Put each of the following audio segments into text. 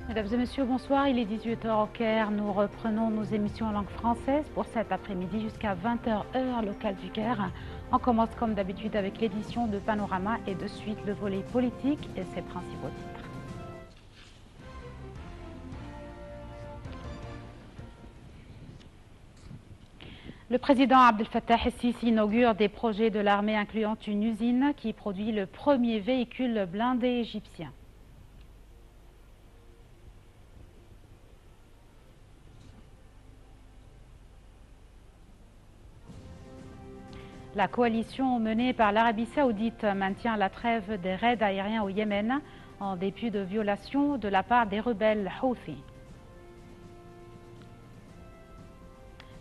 Mesdames et messieurs, bonsoir. Il est 18h au Caire. Nous reprenons nos émissions en langue française pour cet après-midi jusqu'à 20h heure locale du Caire. On commence comme d'habitude avec l'édition de Panorama et de suite le volet politique et ses principaux titres. Le président Abdel Fattah el-Sisi inaugure des projets de l'armée incluant une usine qui produit le premier véhicule blindé égyptien. La coalition menée par l'Arabie Saoudite maintient la trêve des raids aériens au Yémen en dépit de violations de la part des rebelles Houthis.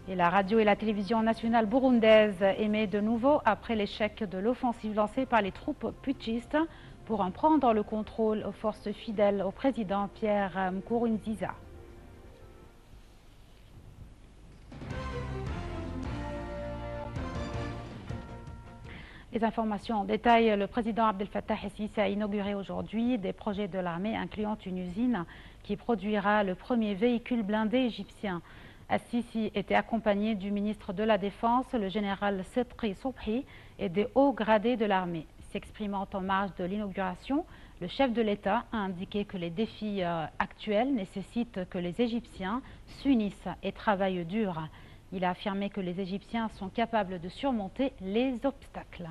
Et la radio et la télévision nationale burundaise émet de nouveau après l'échec de l'offensive lancée par les troupes putschistes pour en prendre le contrôle aux forces fidèles au président Pierre Nkurunziza. Les informations en détail, le président Abdel Fattah el-Sisi a inauguré aujourd'hui des projets de l'armée incluant une usine qui produira le premier véhicule blindé égyptien. El-Sisi était accompagné du ministre de la Défense, le général Sedri Sobhi, et des hauts gradés de l'armée. S'exprimant en marge de l'inauguration, le chef de l'État a indiqué que les défis actuels nécessitent que les Égyptiens s'unissent et travaillent dur. Il a affirmé que les Égyptiens sont capables de surmonter les obstacles.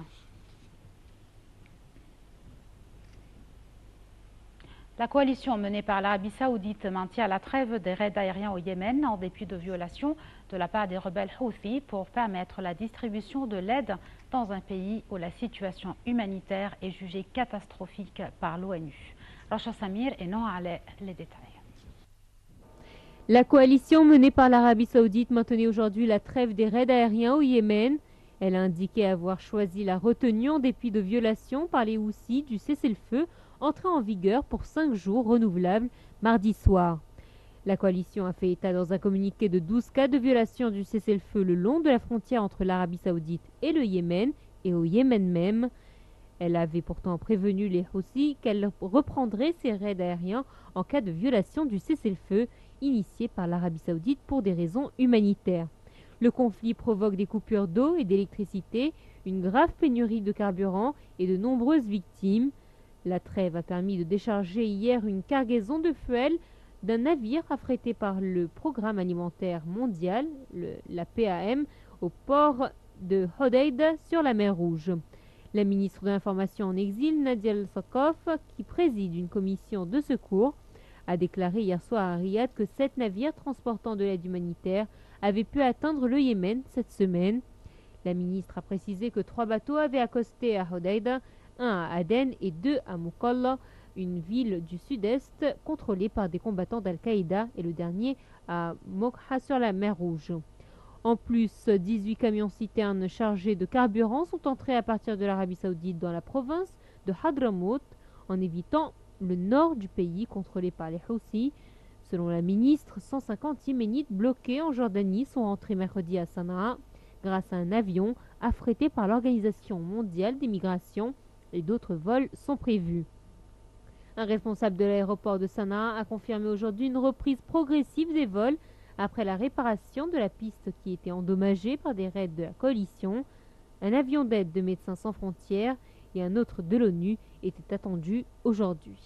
La coalition menée par l'Arabie Saoudite maintient la trêve des raids aériens au Yémen en dépit de violations de la part des rebelles Houthis pour permettre la distribution de l'aide dans un pays où la situation humanitaire est jugée catastrophique par l'ONU. Racha Samir et non Alé, les détails. La coalition menée par l'Arabie Saoudite maintenait aujourd'hui la trêve des raids aériens au Yémen. Elle a indiqué avoir choisi la retenue en dépit de violations par les Houthis du cessez-le-feu entré en vigueur pour 5 jours renouvelables mardi soir. La coalition a fait état dans un communiqué de 12 cas de violation du cessez-le-feu le long de la frontière entre l'Arabie Saoudite et le Yémen et au Yémen même. Elle avait pourtant prévenu les Houthis qu'elle reprendrait ses raids aériens en cas de violation du cessez-le-feu initié par l'Arabie Saoudite pour des raisons humanitaires. Le conflit provoque des coupures d'eau et d'électricité, une grave pénurie de carburant et de nombreuses victimes. La trêve a permis de décharger hier une cargaison de fuel d'un navire affrété par le Programme alimentaire mondial, la PAM, au port de Hodeida sur la mer Rouge. La ministre de l'Information en exil, Nadia El-Sakaf, qui préside une commission de secours, a déclaré hier soir à Riyad que 7 navires transportant de l'aide humanitaire avaient pu atteindre le Yémen cette semaine. La ministre a précisé que 3 bateaux avaient accosté à Hodeida, 1 à Aden et 2 à Mukalla, une ville du sud-est contrôlée par des combattants d'Al-Qaïda, et le dernier à Mokha sur la mer Rouge. En plus, 18 camions-citernes chargés de carburant sont entrés à partir de l'Arabie Saoudite dans la province de Hadramout en évitant le nord du pays contrôlé par les Houthis. Selon la ministre, 150 Yéménites bloqués en Jordanie sont rentrés mercredi à Sanaa grâce à un avion affrété par l'Organisation mondiale des migrations, et d'autres vols sont prévus. Un responsable de l'aéroport de Sanaa a confirmé aujourd'hui une reprise progressive des vols après la réparation de la piste qui était endommagée par des raids de la coalition. Un avion d'aide de Médecins sans frontières et un autre de l'ONU étaient attendus aujourd'hui.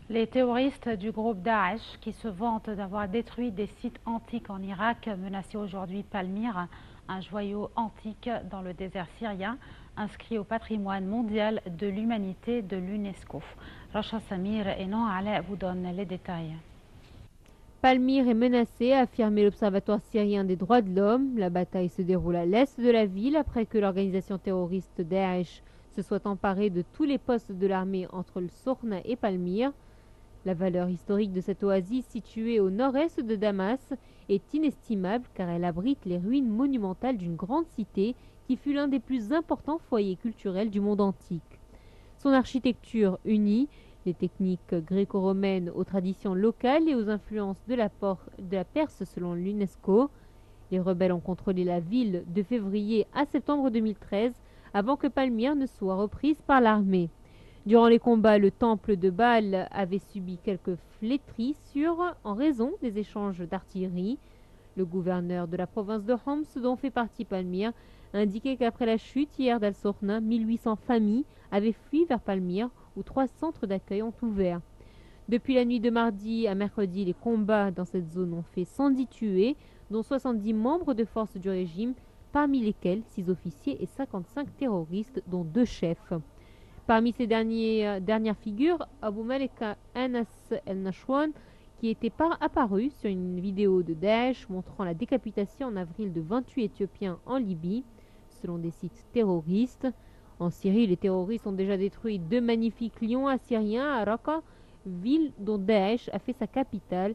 Les terroristes du groupe Daesh, qui se vantent d'avoir détruit des sites antiques en Irak, menaçaient aujourd'hui Palmyre, un joyau antique dans le désert syrien, inscrit au patrimoine mondial de l'humanité de l'UNESCO. Racha Samir et non Alé vous donnent les détails. Palmyre est menacée, a affirmé l'Observatoire syrien des droits de l'homme. La bataille se déroule à l'est de la ville après que l'organisation terroriste Daesh se soit emparée de tous les postes de l'armée entre le Sorna et Palmyre. La valeur historique de cette oasis située au nord-est de Damas est inestimable car elle abrite les ruines monumentales d'une grande cité qui fut l'un des plus importants foyers culturels du monde antique. Son architecture unie les techniques gréco-romaines aux traditions locales et aux influences de la Perse selon l'UNESCO. Les rebelles ont contrôlé la ville de février à septembre 2013 avant que Palmyre ne soit reprise par l'armée. Durant les combats, le temple de Baal avait subi quelques flétrissures en raison des échanges d'artillerie. Le gouverneur de la province de Homs, dont fait partie Palmyre, a indiqué qu'après la chute hier d'Al-Sorna, 1800 familles avaient fui vers Palmyre, où 3 centres d'accueil ont ouvert. Depuis la nuit de mardi à mercredi, les combats dans cette zone ont fait 110 tués, dont 70 membres de forces du régime, parmi lesquels 6 officiers et 55 terroristes, dont 2 chefs. Parmi ces dernières figures, Abu Malika Anas el-Nashwan, qui était apparu sur une vidéo de Daesh montrant la décapitation en avril de 28 Éthiopiens en Libye, selon des sites terroristes. En Syrie, les terroristes ont déjà détruit 2 magnifiques lions assyriens à Raqqa, ville dont Daesh a fait sa capitale,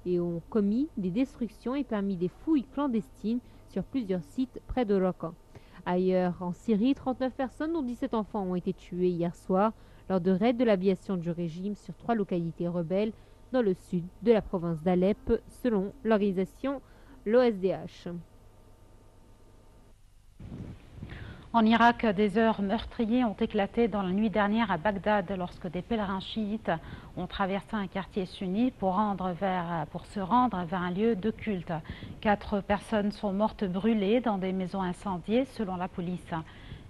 et ont commis des destructions et permis des fouilles clandestines sur plusieurs sites près de Raqqa. Ailleurs, en Syrie, 39 personnes, dont 17 enfants, ont été tuées hier soir lors de raids de l'aviation du régime sur 3 localités rebelles dans le sud de la province d'Alep, selon l'organisation l'OSDH. En Irak, des heurts meurtriers ont éclaté dans la nuit dernière à Bagdad lorsque des pèlerins chiites ont traversé un quartier sunnite pour se rendre vers un lieu de culte. 4 personnes sont mortes brûlées dans des maisons incendiées selon la police.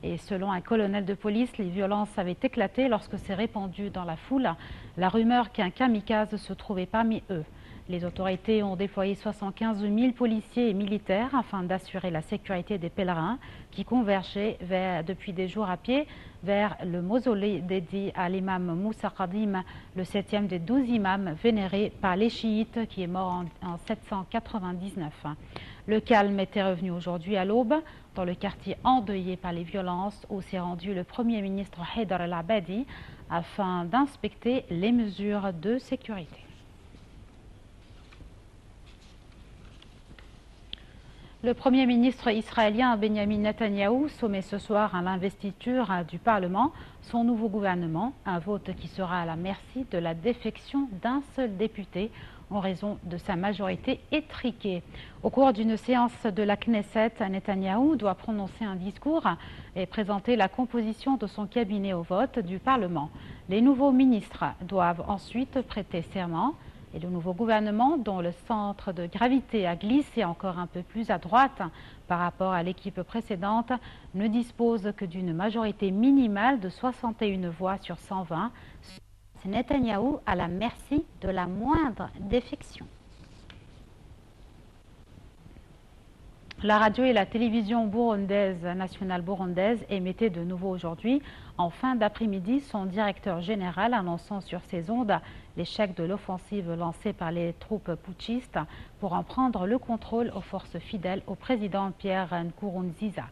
Et selon un colonel de police, les violences avaient éclaté lorsque s'est répandue dans la foule la rumeur qu'un kamikaze se trouvait parmi eux. Les autorités ont déployé 75 000 policiers et militaires afin d'assurer la sécurité des pèlerins qui convergeaient depuis des jours à pied vers le mausolée dédié à l'imam Moussa Qadim, le 7e des 12 imams vénérés par les chiites, qui est mort en 799. Le calme était revenu aujourd'hui à l'aube dans le quartier endeuillé par les violences où s'est rendu le Premier ministre Haïdar el-Abadi afin d'inspecter les mesures de sécurité. Le Premier ministre israélien Benjamin Netanyahou soumet ce soir à l'investiture du Parlement son nouveau gouvernement, un vote qui sera à la merci de la défection d'un seul député en raison de sa majorité étriquée. Au cours d'une séance de la Knesset, Netanyahou doit prononcer un discours et présenter la composition de son cabinet au vote du Parlement. Les nouveaux ministres doivent ensuite prêter serment. Et le nouveau gouvernement, dont le centre de gravité a glissé encore un peu plus à droite par rapport à l'équipe précédente, ne dispose que d'une majorité minimale de 61 voix sur 120. C'est Netanyahou à la merci de la moindre défection. La radio et la télévision nationale burundaise émettaient de nouveau aujourd'hui, en fin d'après-midi, son directeur général annonçant sur ses ondes l'échec de l'offensive lancée par les troupes putschistes pour en prendre le contrôle aux forces fidèles au président Pierre Nkurunziza.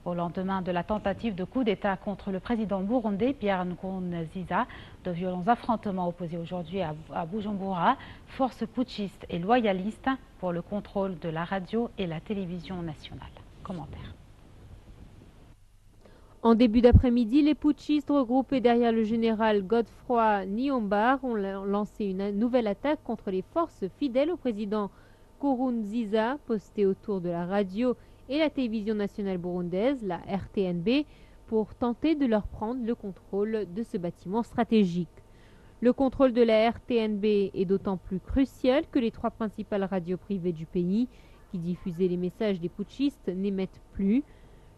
Au lendemain de la tentative de coup d'État contre le président burundais Pierre Nkurunziza, de violents affrontements opposés aujourd'hui à Bujumbura, forces putschistes et loyalistes pour le contrôle de la radio et la télévision nationale. Commentaire. En début d'après-midi, les putschistes regroupés derrière le général Godefroy Niyombare ont lancé une nouvelle attaque contre les forces fidèles au président Nkurunziza, postées autour de la radio et la télévision nationale burundaise, la RTNB, pour tenter de leur prendre le contrôle de ce bâtiment stratégique. Le contrôle de la RTNB est d'autant plus crucial que les 3 principales radios privées du pays, qui diffusaient les messages des putschistes, n'émettent plus.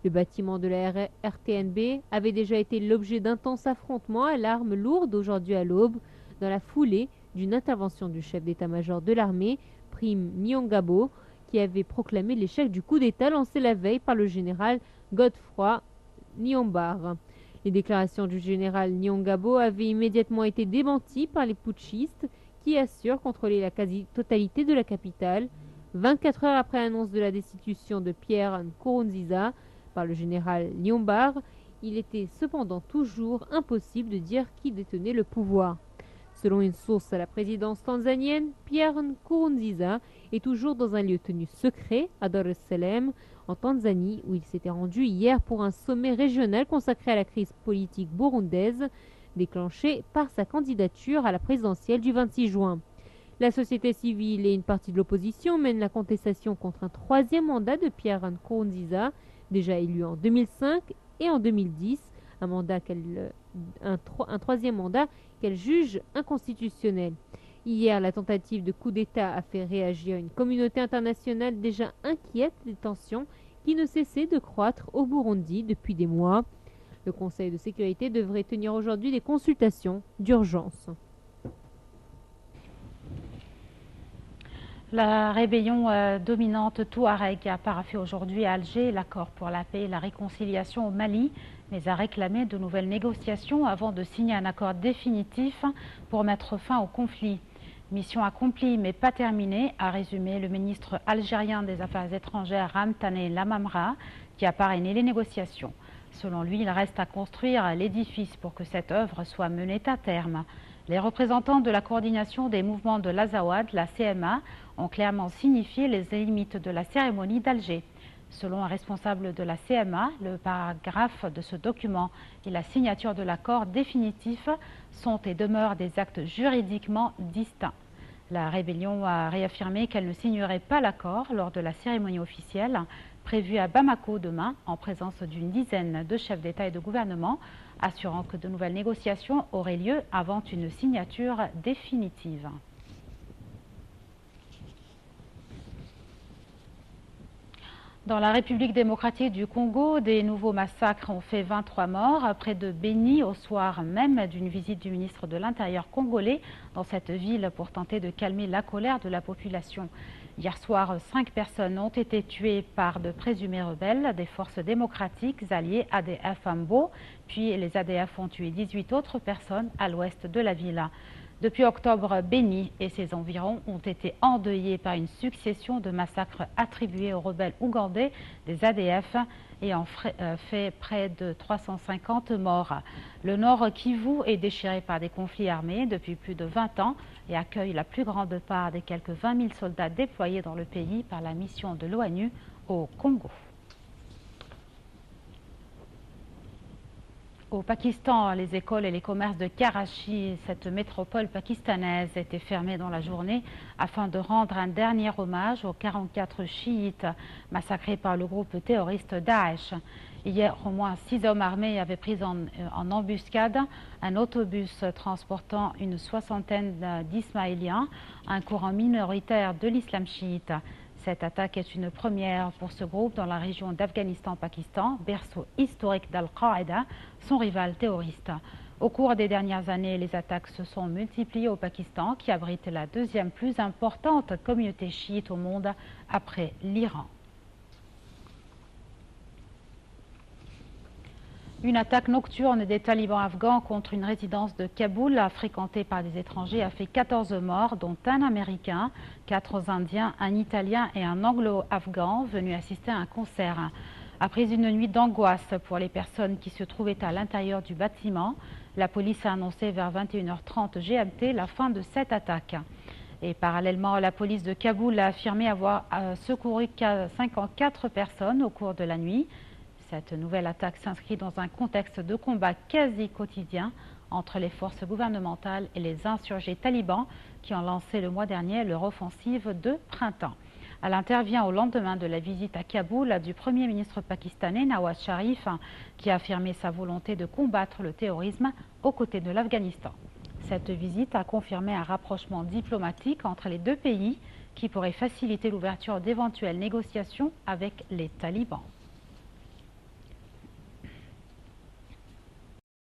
Le bâtiment de la RTNB avait déjà été l'objet d'intenses affrontements à l'arme lourde aujourd'hui à l'aube, dans la foulée d'une intervention du chef d'état-major de l'armée, Prime Niyongabo, qui avait proclamé l'échec du coup d'État lancé la veille par le général Godefroy Niyombare. Les déclarations du général Niyongabo avaient immédiatement été démenties par les putschistes qui assurent contrôler la quasi-totalité de la capitale. 24 heures après l'annonce de la destitution de Pierre Nkurunziza par le général Niyombare, il était cependant toujours impossible de dire qui détenait le pouvoir. Selon une source à la présidence tanzanienne, Pierre Nkurunziza est toujours dans un lieu tenu secret à Dar es Salaam, en Tanzanie, où il s'était rendu hier pour un sommet régional consacré à la crise politique burundaise, déclenché par sa candidature à la présidentielle du 26 juin. La société civile et une partie de l'opposition mènent la contestation contre un 3e mandat de Pierre Nkurunziza, déjà élu en 2005 et en 2010, un troisième mandat qu'elle juge inconstitutionnel. Hier, la tentative de coup d'État a fait réagir une communauté internationale déjà inquiète des tensions qui ne cessaient de croître au Burundi depuis des mois. Le Conseil de sécurité devrait tenir aujourd'hui des consultations d'urgence. La rébellion dominante Touareg a paraphé aujourd'hui à Alger l'accord pour la paix et la réconciliation au Mali, mais a réclamé de nouvelles négociations avant de signer un accord définitif pour mettre fin au conflit. Mission accomplie mais pas terminée, a résumé le ministre algérien des Affaires étrangères Ramtane Lamamra, qui a parrainé les négociations. Selon lui, il reste à construire l'édifice pour que cette œuvre soit menée à terme. Les représentants de la coordination des mouvements de l'Azawad, la CMA, ont clairement signifié les limites de la cérémonie d'Alger. Selon un responsable de la CMA, le paragraphe de ce document et la signature de l'accord définitif sont et demeurent des actes juridiquement distincts. La rébellion a réaffirmé qu'elle ne signerait pas l'accord lors de la cérémonie officielle prévue à Bamako demain en présence d'une dizaine de chefs d'État et de gouvernement, assurant que de nouvelles négociations auraient lieu avant une signature définitive. Dans la République démocratique du Congo, des nouveaux massacres ont fait 23 morts près de Beni au soir même d'une visite du ministre de l'Intérieur congolais dans cette ville pour tenter de calmer la colère de la population. Hier soir, 5 personnes ont été tuées par de présumés rebelles des forces démocratiques alliées ADF-AMBO, puis les ADF ont tué 18 autres personnes à l'ouest de la ville. Depuis octobre, Beni et ses environs ont été endeuillés par une succession de massacres attribués aux rebelles ougandais des ADF ayant fait près de 350 morts. Le Nord Kivu est déchiré par des conflits armés depuis plus de 20 ans et accueille la plus grande part des quelques 20 000 soldats déployés dans le pays par la mission de l'ONU au Congo. Au Pakistan, les écoles et les commerces de Karachi, cette métropole pakistanaise, étaient fermés dans la journée afin de rendre un dernier hommage aux 44 chiites massacrés par le groupe terroriste Daesh. Hier, au moins 6 hommes armés avaient pris en embuscade un autobus transportant une soixantaine d'Ismaéliens, un courant minoritaire de l'islam chiite. Cette attaque est une première pour ce groupe dans la région d'Afghanistan-Pakistan, berceau historique d'Al-Qaïda, son rival terroriste. Au cours des dernières années, les attaques se sont multipliées au Pakistan, qui abrite la deuxième plus importante communauté chiite au monde après l'Iran. Une attaque nocturne des talibans afghans contre une résidence de Kaboul fréquentée par des étrangers a fait 14 morts, dont un Américain, 4 Indiens, un Italien et un Anglo-Afghan venus assister à un concert. Après une nuit d'angoisse pour les personnes qui se trouvaient à l'intérieur du bâtiment, la police a annoncé vers 21h30 GMT la fin de cette attaque. Et parallèlement, la police de Kaboul a affirmé avoir secouru 54 personnes au cours de la nuit. Cette nouvelle attaque s'inscrit dans un contexte de combat quasi quotidien entre les forces gouvernementales et les insurgés talibans qui ont lancé le mois dernier leur offensive de printemps. Elle intervient au lendemain de la visite à Kaboul du Premier ministre pakistanais Nawaz Sharif, qui a affirmé sa volonté de combattre le terrorisme aux côtés de l'Afghanistan. Cette visite a confirmé un rapprochement diplomatique entre les deux pays qui pourrait faciliter l'ouverture d'éventuelles négociations avec les talibans.